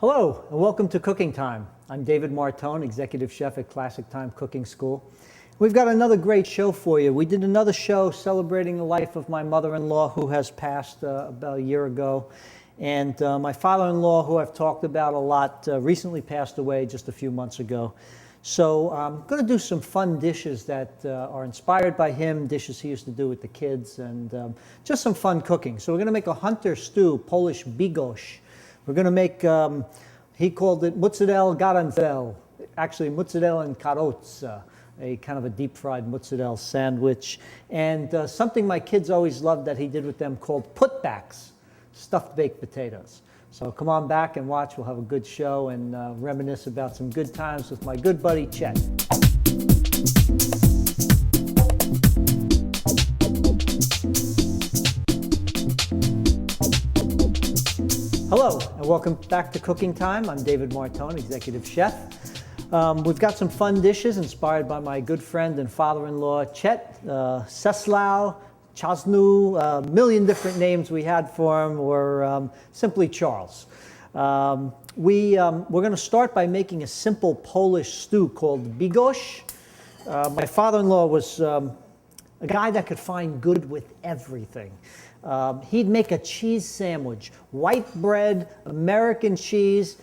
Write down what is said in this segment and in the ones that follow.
Hello, and welcome to Cooking Time. I'm David Martone, Executive Chef at Classic Time Cooking School. We've got another great show for you. We did another show celebrating the life of my mother-in-law who has passed about a year ago. And my father-in-law, who I've talked about a lot, recently passed away just a few months ago. So I'm going to do some fun dishes that are inspired by him, dishes he used to do with the kids, and just some fun cooking. So we're going to make a hunter stew, Polish Bigos. We're going to make, he called it Mozzarella garanzel, actually Mozzarella and Carozza, a kind of a deep-fried mozzarella sandwich. And something my kids always loved that he did with them called putbacks, stuffed baked potatoes. So come on back and watch. We'll have a good show and reminisce about some good times with my good buddy, Chet. Hello, and welcome back to Cooking Time. I'm David Martone, Executive Chef. We've got some fun dishes inspired by my good friend and father-in-law, Chet, Czeslaw, Chaznu, a million different names we had for him, or simply Charles. We're going to start by making a simple Polish stew called Bigos. My father-in-law was a guy that could find good with everything. He'd make a cheese sandwich, white bread, American cheese.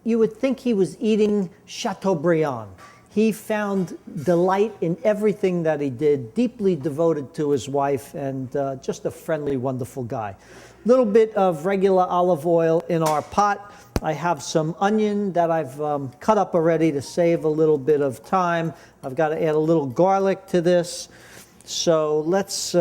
You would think he was eating Chateaubriand. He found delight in everything that he did, deeply devoted to his wife, and just a friendly, wonderful guy. A little bit of regular olive oil in our pot. I have some onion that I've cut up already to save a little bit of time. I've got to add a little garlic to this. So let's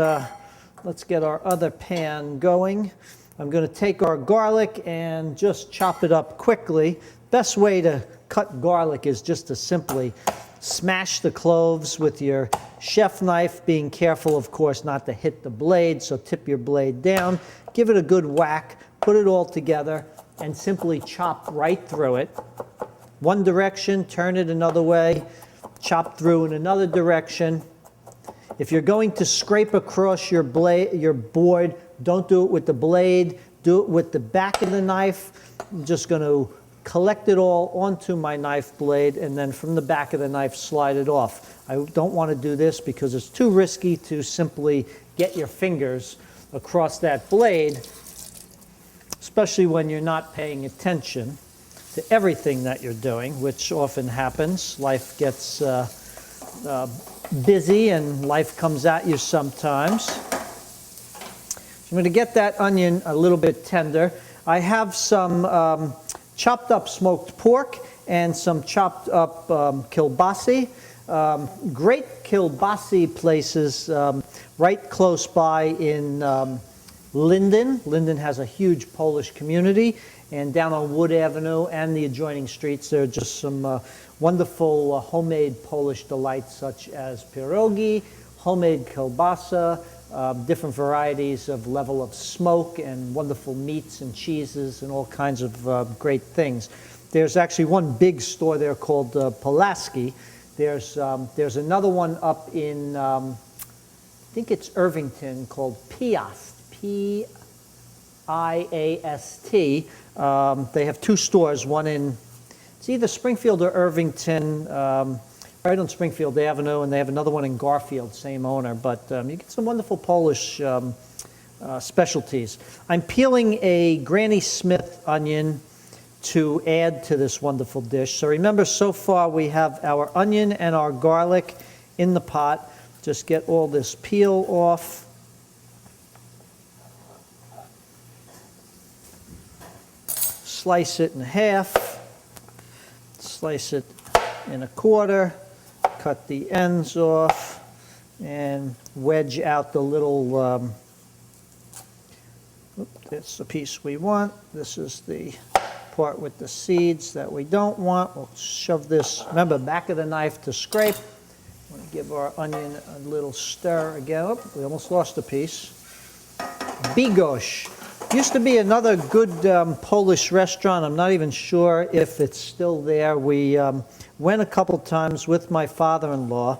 get our other pan going. I'm going to take our garlic and just chop it up quickly. Best way to cut garlic is just to simply smash the cloves with your chef knife, being careful, of course, not to hit the blade, so tip your blade down, give it a good whack, put it all together, and simply chop right through it. One direction, turn it another way, chop through in another direction. If you're going to scrape across your board, don't do it with the blade, do it with the back of the knife. I'm just going to collect it all onto my knife blade, and then from the back of the knife slide it off. I don't want to do this because it's too risky to simply get your fingers across that blade, especially when you're not paying attention to everything that you're doing, which often happens. Life gets busy and life comes at you sometimes. So I'm going to get that onion a little bit tender. I have some chopped up smoked pork and some chopped up kielbasa. Great kielbasa places right close by in Linden. Linden has a huge Polish community, and down on Wood Avenue and the adjoining streets there are just some wonderful homemade Polish delights such as pierogi, homemade kielbasa, different varieties of level of smoke, and wonderful meats and cheeses and all kinds of great things. There's actually one big store there called Pulaski. There's another one up in, I think it's Irvington, called Piast, P-I-A-S-T. They have two stores, one in, it's either Springfield or Irvington, right on Springfield Avenue, and they have another one in Garfield, same owner. But you get some wonderful Polish specialties. I'm peeling a Granny Smith onion to add to this wonderful dish. So remember, so far we have our onion and our garlic in the pot. Just get all this peel off. Slice it in half. Slice it in a quarter. Cut the ends off and wedge out the little, that's the piece we want. This is the part with the seeds that we don't want. We'll shove this, remember, back of the knife to scrape. I'm going to give our onion a little stir again. Oh, we almost lost a piece. Bigos. Used to be another good Polish restaurant. I'm not even sure if it's still there. We went a couple times with my father-in-law.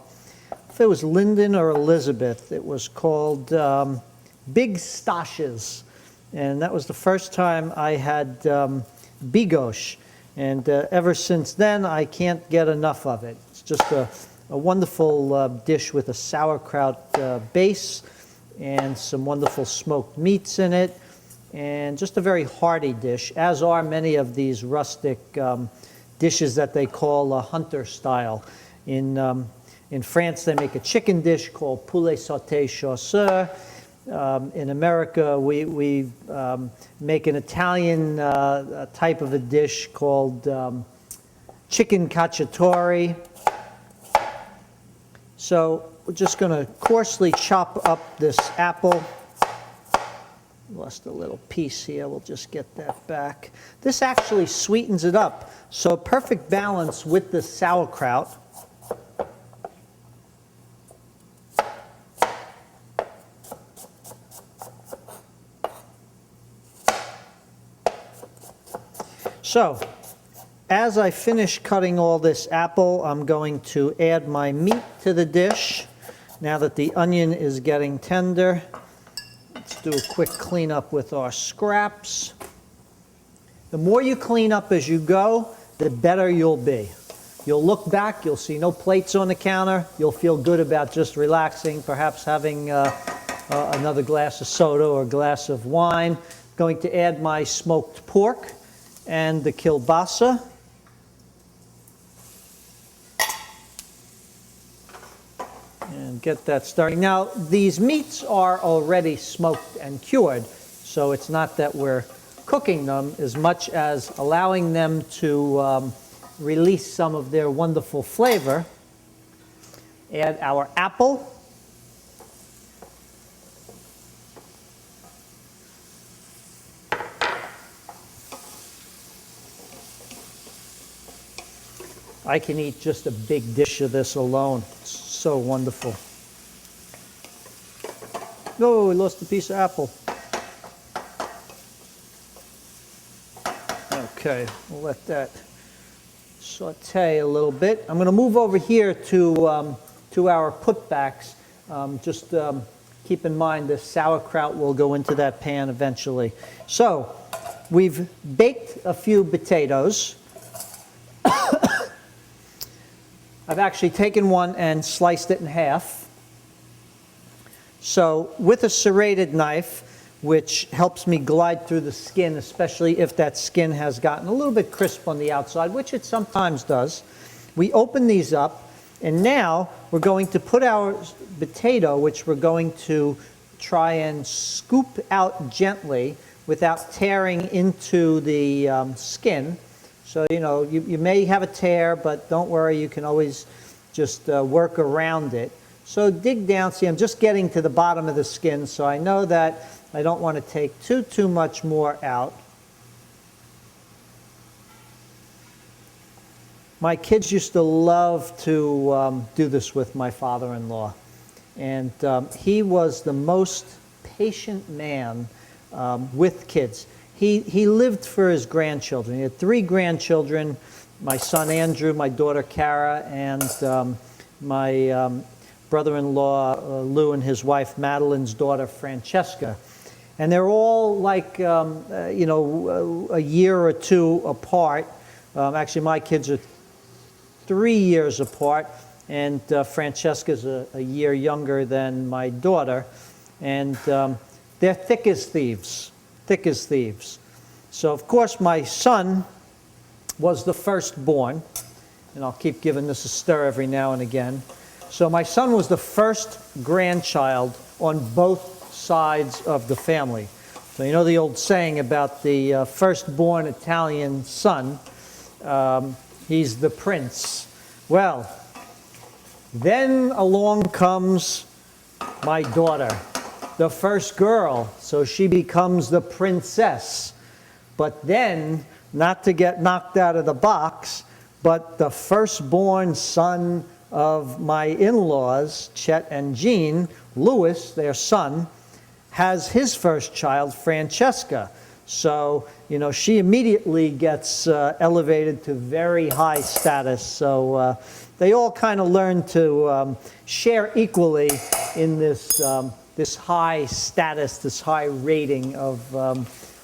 If it was Linden or Elizabeth, it was called Big Stashes. And that was the first time I had Bigos. And ever since then, I can't get enough of it. It's just a wonderful dish with a sauerkraut base and some wonderful smoked meats in it, and just a very hearty dish, as are many of these rustic dishes that they call hunter style. In France, they make a chicken dish called poulet sauté chasseur. In America, we make an Italian type of a dish called chicken cacciatore. So we're just going to coarsely chop up this apple. Lost a little piece here. We'll just get that back. This actually sweetens it up. So perfect balance with the sauerkraut. So, as I finish cutting all this apple, I'm going to add my meat to the dish. Now that the onion is getting tender, let's do a quick cleanup with our scraps. The more you clean up as you go, the better you'll be. You'll look back, you'll see no plates on the counter, you'll feel good about just relaxing, perhaps having another glass of soda or a glass of wine. I'm going to add my smoked pork and the kielbasa. And get that starting. Now, these meats are already smoked and cured, so it's not that we're cooking them as much as allowing them to release some of their wonderful flavor. Add our apple. I can eat just a big dish of this alone. It's so wonderful. Oh, we lost a piece of apple. Okay, we'll let that saute a little bit. I'm going to move over here to our putbacks. Just keep in mind the sauerkraut will go into that pan eventually. So, we've baked a few potatoes. I've actually taken one and sliced it in half. So with a serrated knife, which helps me glide through the skin, especially if that skin has gotten a little bit crisp on the outside, which it sometimes does, we open these up, and now we're going to put our potato, which we're going to try and scoop out gently without tearing into the skin. So, you know, you may have a tear, but don't worry, you can always just work around it. So dig down. See, I'm just getting to the bottom of the skin, so I know that I don't want to take too much more out. My kids used to love to do this with my father-in-law. And he was the most patient man with kids. He lived for his grandchildren. He had 3 grandchildren, my son Andrew, my daughter Cara, and my brother-in-law Lou and his wife Madeline's daughter Francesca. And they're all like, you know, a year or 2 apart. Actually, my kids are 3 years apart, and Francesca's a year younger than my daughter. And they're thick as thieves. Thick as thieves. So, of course, my son was the firstborn, and I'll keep giving this a stir every now and again. So my son was the first grandchild on both sides of the family. So you know the old saying about the firstborn Italian son, he's the prince. Well, then along comes my daughter, the first girl, so she becomes the princess. But then, not to get knocked out of the box, but the firstborn son of my in-laws, Chet and Jean, Louis, their son, has his first child, Francesca. So, you know, she immediately gets elevated to very high status. So they all kind of learn to share equally in this this high status, this high rating of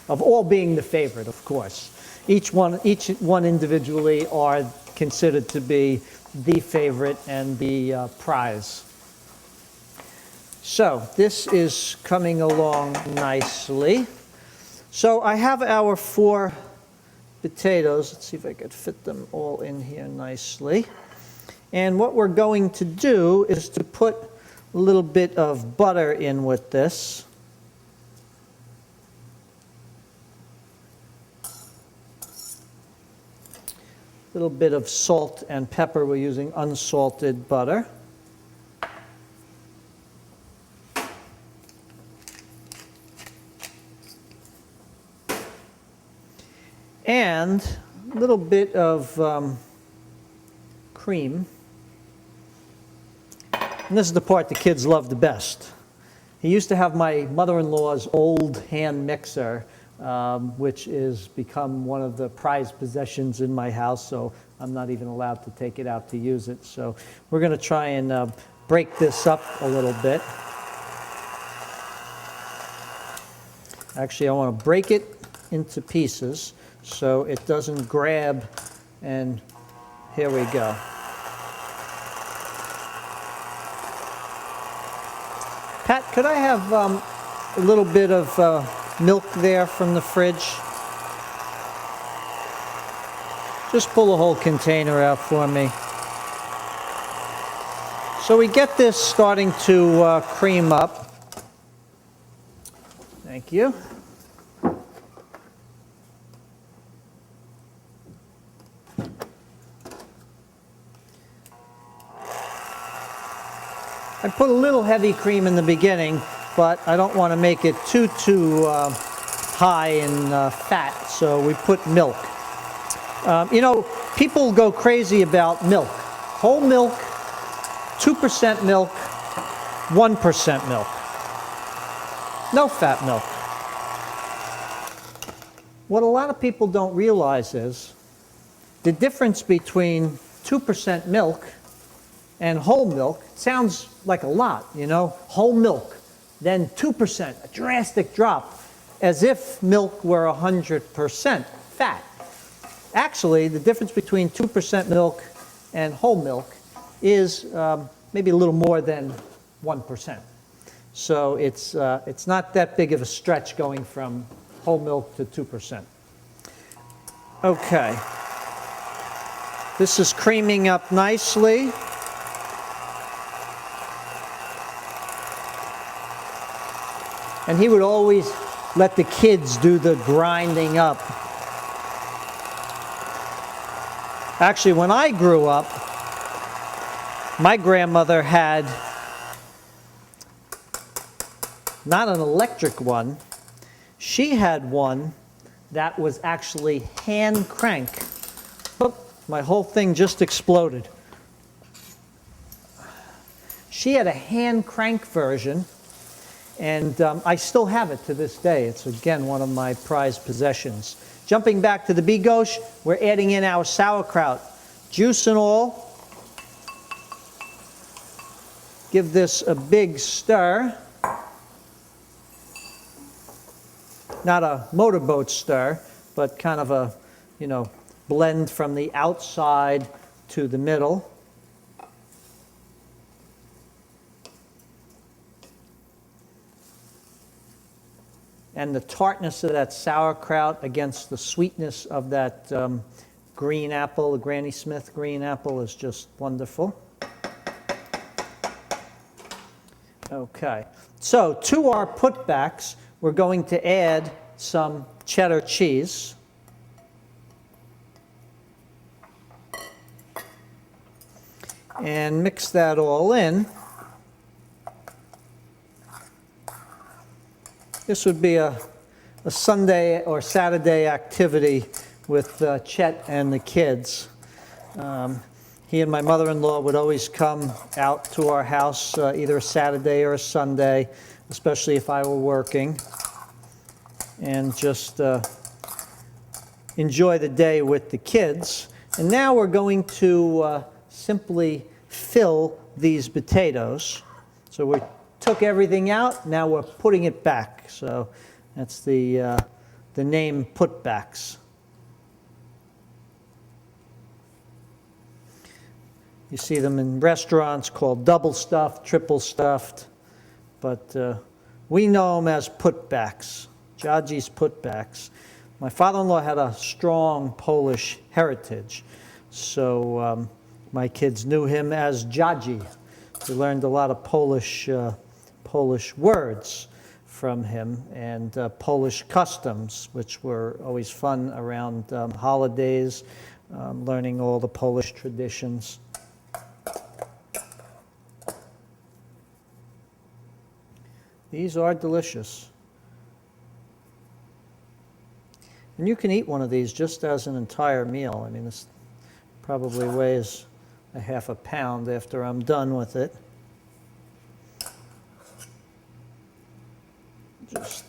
all being the favorite, of course. each one individually are considered to be the favorite and the prize. So this is coming along nicely. So I have our 4 potatoes. Let's see if I could fit them all in here nicely. And what we're going to do is to put a little bit of butter in with this. A little bit of salt and pepper. We're using unsalted butter. And a little bit of cream. And this is the part the kids love the best. He used to have my mother-in-law's old hand mixer, which has become one of the prized possessions in my house, so I'm not even allowed to take it out to use it. So we're going to try and break this up a little bit. Actually, I want to break it into pieces so it doesn't grab, and here we go. Pat, could I have a little bit of milk there from the fridge? Just pull the whole container out for me. So we get this starting to cream up. Thank you. I put a little heavy cream in the beginning, but I don't want to make it too high in fat, so we put milk. You know, people go crazy about milk. Whole milk, 2% milk, 1% milk. No fat milk. What a lot of people don't realize is the difference between 2% milk and whole milk. Sounds like a lot, you know, whole milk, then 2%, a drastic drop, as if milk were 100% fat. Actually, the difference between 2% milk and whole milk is maybe a little more than 1%. So it's not that big of a stretch going from whole milk to 2%. Okay. This is creaming up nicely. And he would always let the kids do the grinding up. Actually, when I grew up, my grandmother had not an electric one. She had one that was actually hand crank. Oh, my whole thing just exploded. She had a hand crank version. And I still have it to this day. It's, again, one of my prized possessions. Jumping back to the Bigos, we're adding in our sauerkraut. Juice and all. Give this a big stir. Not a motorboat stir, but kind of a, you know, blend from the outside to the middle. And the tartness of that sauerkraut against the sweetness of that green apple, the Granny Smith green apple, is just wonderful. Okay, so to our putbacks, we're going to add some cheddar cheese. And mix that all in. This would be a Sunday or Saturday activity with Chet and the kids. He and my mother-in-law would always come out to our house either a Saturday or a Sunday, especially if I were working, and just enjoy the day with the kids. And now we're going to simply fill these potatoes. So we took everything out, now we're putting it back. So that's the name putbacks. You see them in restaurants called double stuffed, triple stuffed, but we know them as putbacks, Dziagi's putbacks. My father-in-law had a strong Polish heritage, so my kids knew him as Dziagi. We learned a lot of Polish words from him, and Polish customs, which were always fun around holidays, learning all the Polish traditions. These are delicious. And you can eat one of these just as an entire meal. I mean, this probably weighs a half a pound after I'm done with it. Just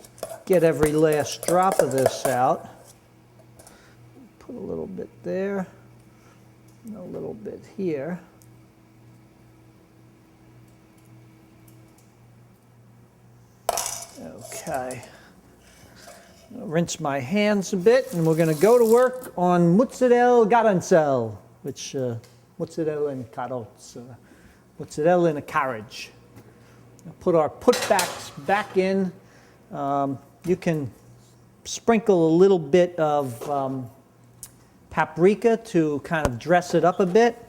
get every last drop of this out. Put a little bit there, and a little bit here. Okay. Rinse my hands a bit, and we're going to go to work on Mozzarella Garanzel, which Mozzarella in Carozza, Mozzarella in a Carriage. Put our putbacks back in. You can sprinkle a little bit of paprika to kind of dress it up a bit.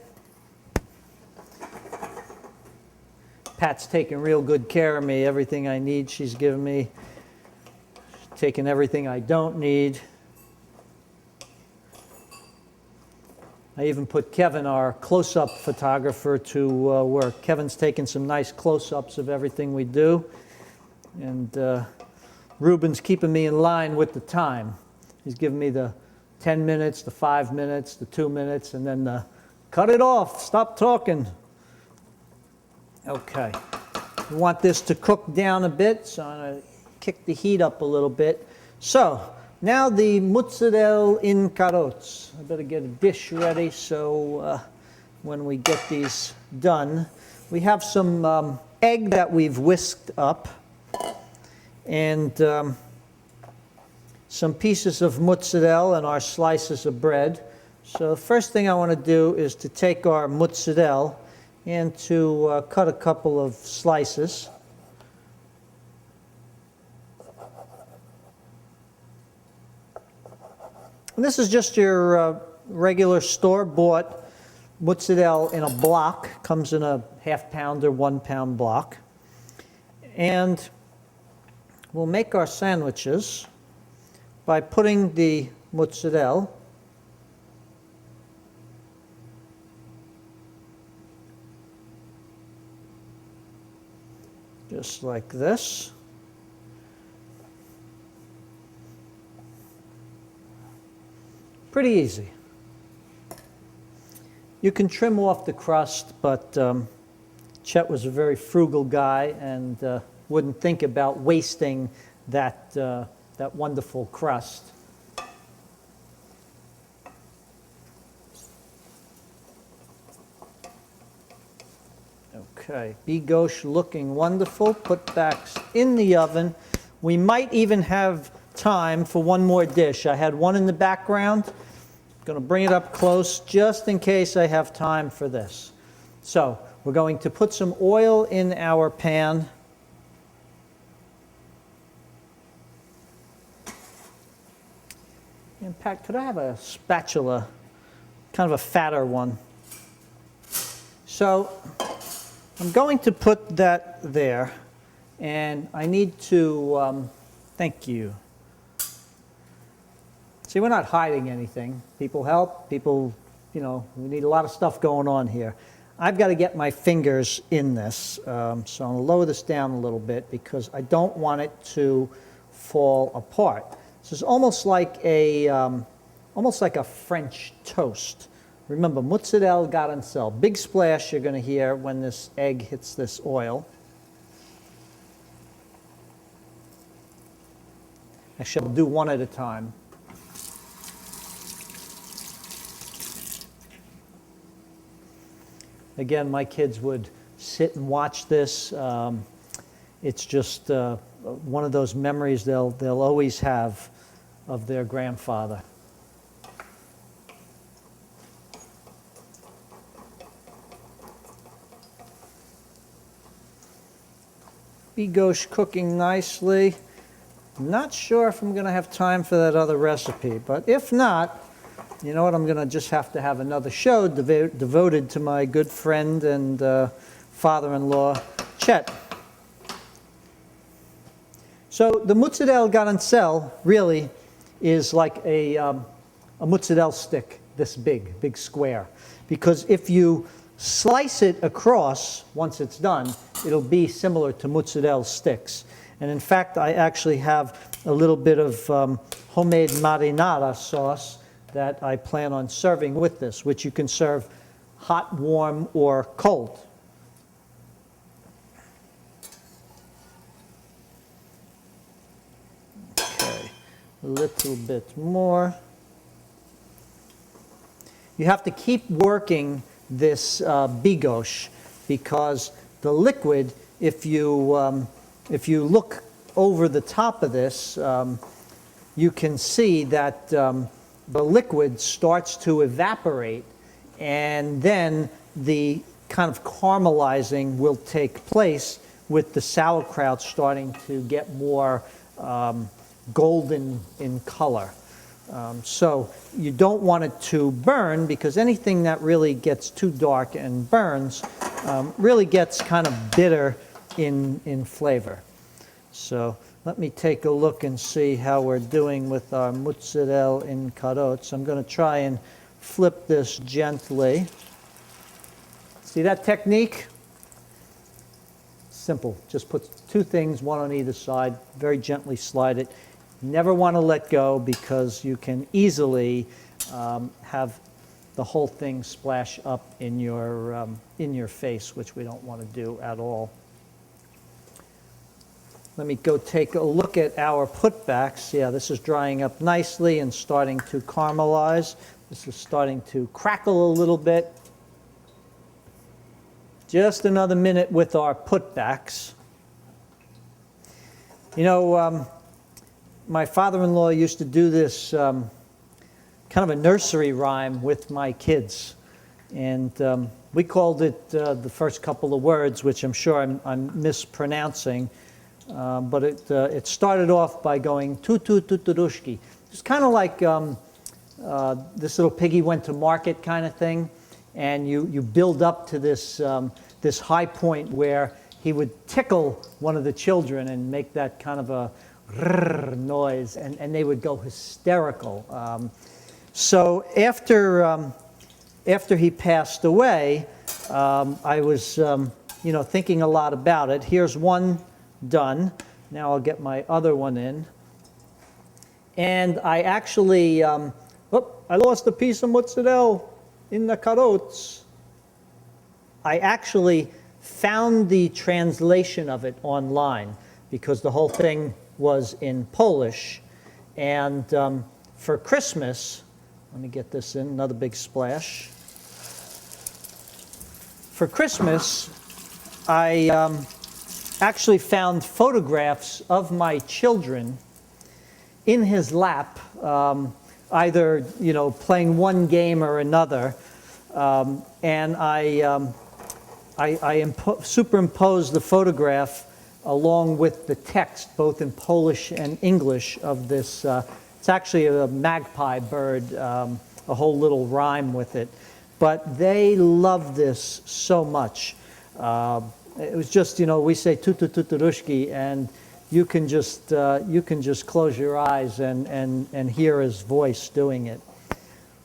Pat's taking real good care of me. Everything I need she's given me. She's taking everything I don't need. I even put Kevin, our close-up photographer, to work. Kevin's taking some nice close-ups of everything we do. And Ruben's keeping me in line with the time. He's giving me the 10 minutes, the 5 minutes, the 2 minutes, and then the cut it off, stop talking. Okay. We want this to cook down a bit, so I'm going to kick the heat up a little bit. So, now the mozzarella in Carozza. I better get a dish ready so when we get these done. We have some egg that we've whisked up, and some pieces of mozzarella and our slices of bread. So the first thing I want to do is to take our mozzarella and to cut a couple of slices. And this is just your regular store-bought mozzarella in a block. Comes in a half-pound or 1-pound block. And we'll make our sandwiches by putting the mozzarella just like this. Pretty easy. You can trim off the crust, but Chet was a very frugal guy and wouldn't think about wasting that wonderful crust. Okay, Bigos looking wonderful. Putbacks in the oven. We might even have time for one more dish. I had one in the background. I'm going to bring it up close just in case I have time for this. So we're going to put some oil in our pan. And Pat, could I have a spatula, kind of a fatter one? So I'm going to put that there, and I need to, thank you. See, we're not hiding anything. People help, people, we need a lot of stuff going on here. I've got to get my fingers in this, so I'm going to lower this down a little bit because I don't want it to fall apart. This is almost like a French toast. Remember, mozzarella garanzel. Big splash you're going to hear when this egg hits this oil. Actually, I'll do one at a time. Again, my kids would sit and watch this. It's just one of those memories they'll always have of their grandfather. Bigos cooking nicely. Not sure if I'm going to have time for that other recipe, but if not, you know what, I'm going to just have to have another show devoted to my good friend and father-in-law, Chet. So the mozzarella garanzell really is like a mozzarella stick, this big square. Because if you slice it across, once it's done, it'll be similar to mozzarella sticks. And in fact, I actually have a little bit of homemade marinara sauce that I plan on serving with this, which you can serve hot, warm, or cold. Okay, a little bit more. You have to keep working this bigos because the liquid, if you look over the top of this, you can see that the liquid starts to evaporate, and then the kind of caramelizing will take place with the sauerkraut starting to get more golden in color. So you don't want it to burn, because anything that really gets too dark and burns really gets kind of bitter in flavor. So let me take a look and see how we're doing with our mozzarella in Carozza. I'm going to try and flip this gently. See that technique? Simple. Just put two things, one on either side, very gently slide it. Never want to let go, because you can easily have the whole thing splash up in your face, which we don't want to do at all. Let me go take a look at our putbacks. Yeah, this is drying up nicely and starting to caramelize. This is starting to crackle a little bit. Just another minute with our putbacks. You know, my father-in-law used to do this kind of a nursery rhyme with my kids. And we called it the first couple of words, which I'm sure I'm mispronouncing. But it started off by going tutututurushki. It's kind of like this little piggy went to market kind of thing, and you build up to this this high point where he would tickle one of the children and make that kind of a rrr noise, and they would go hysterical. So after he passed away, I was thinking a lot about it. Here's one done. Now I'll get my other one in. And I actually, I lost a piece of mozzarella in the Carozza. I actually found the translation of it online, because the whole thing was in Polish. And for Christmas, let me get this in, another big splash. For Christmas, I actually found photographs of my children in his lap, either playing one game or another, and I superimposed the photograph along with the text, both in Polish and English, of this. It's actually a magpie bird, a whole little rhyme with it, but they love this so much. It was just, we say tutututurushki, and you can just close your eyes and hear his voice doing it.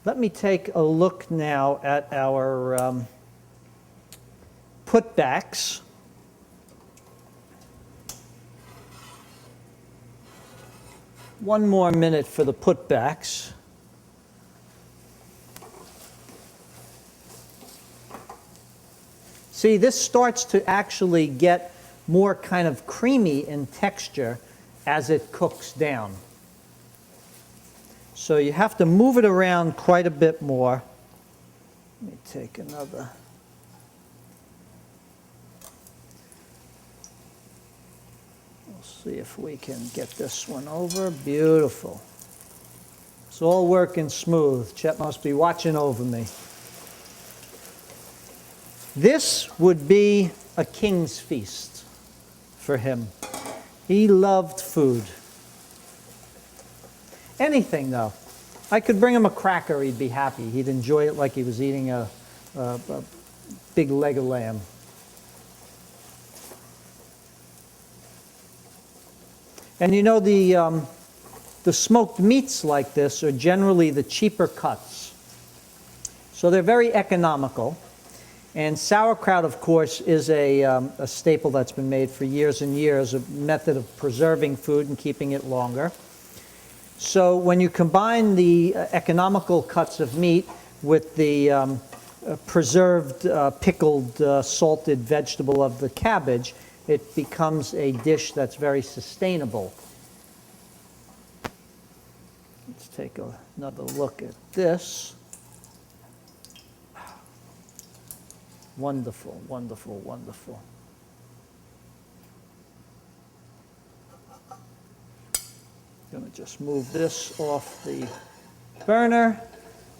Let me take a look now at our putbacks. One more minute for the putbacks. See, this starts to actually get more kind of creamy in texture as it cooks down. So you have to move it around quite a bit more. Let me take another. We'll see if we can get this one over. Beautiful. It's all working smooth. Chet must be watching over me. This would be a king's feast for him. He loved food. Anything, though. I could bring him a cracker, he'd be happy. He'd enjoy it like he was eating a big leg of lamb. And you know, the smoked meats like this are generally the cheaper cuts. So they're very economical. And sauerkraut, of course, is a staple that's been made for years and years, a method of preserving food and keeping it longer. So when you combine the economical cuts of meat with the preserved, pickled, salted vegetable of the cabbage, it becomes a dish that's very sustainable. Let's take another look at this. Wonderful, wonderful, wonderful. Going to just move this off the burner,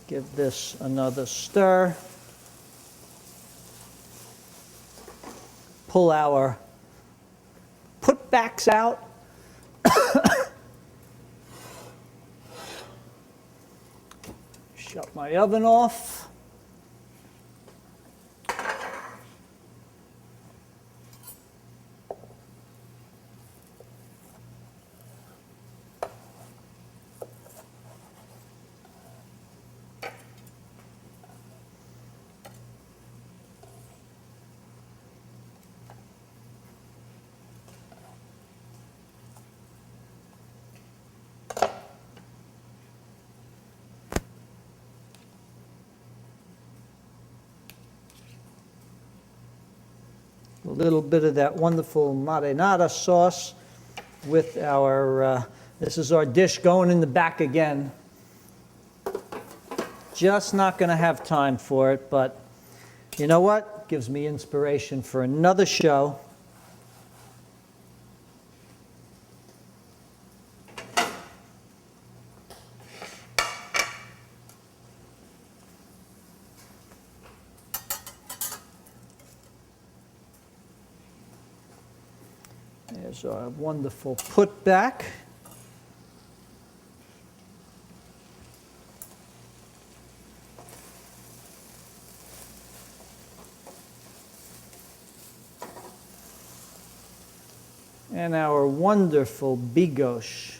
give this another stir. Pull our putbacks out. Shut my oven off. A little bit of that wonderful marinara sauce with our, this is our dish going in the back again. Just not going to have time for it, but you know what? Gives me inspiration for another show. There's our wonderful putback. And our wonderful Bigos.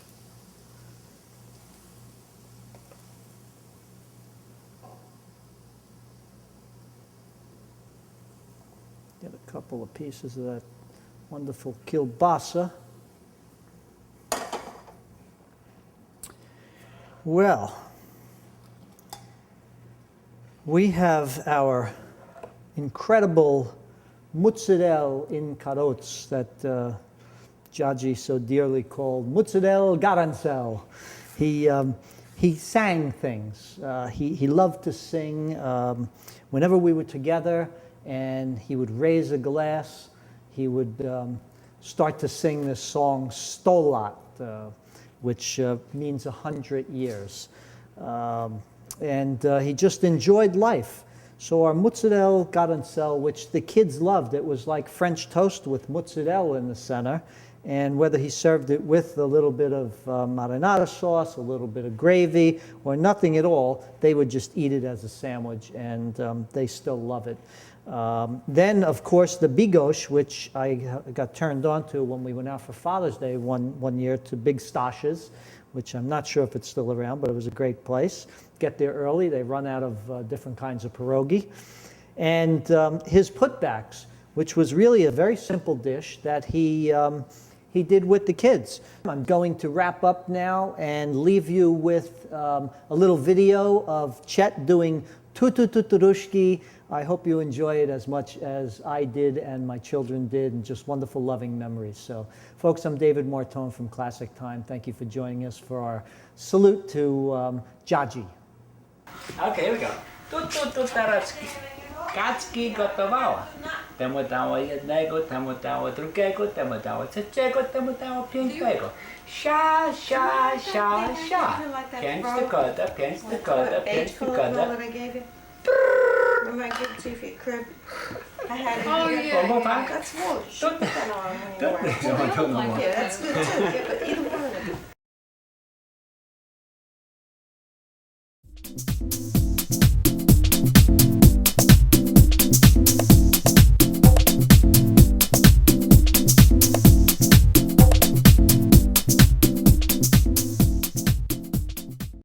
Get a couple of pieces of that wonderful kielbasa. Well, we have our incredible Mozzarella in Carozza that Dziagi so dearly called Mozzarella Garancel. He sang things. He loved to sing whenever we were together, and he would raise a glass. He would start to sing this song, Stolat, which means 100 years. And he just enjoyed life. So our Mozzarella Garancel, which the kids loved, it was like French toast with mozzarella in the center. And whether he served it with a little bit of marinara sauce, a little bit of gravy, or nothing at all, they would just eat it as a sandwich, and they still love it. Then, of course, the Bigos, which I got turned on to when we went out for Father's Day one year to Big Stashes, which I'm not sure if it's still around, but it was a great place. Get there early. They run out of different kinds of pierogi. And his putbacks, which was really a very simple dish that he did with the kids. I'm going to wrap up now and leave you with a little video of Chet doing tutututurushki. I hope you enjoy it as much as I did and my children did, and just wonderful, loving memories. So, folks, I'm David Martone from Classic Time. Thank you for joining us for our salute to Dziagi. Okay, here we go. Tutututaracki. Kacki gotowała. Temu dało jednego, temu dało drugiego, temu dało trzeciego, temu dało pięknego. Sia, sia, sia, sia. Pięć tykoda, pięć tykoda, pięć tykoda. We might give it to you for your crib. I had it Oh, here. yeah. One more time. That's wool. Don't- Put that on more. don't- Well, don't no like more. yeah, that's good too. Yeah, but either one of them.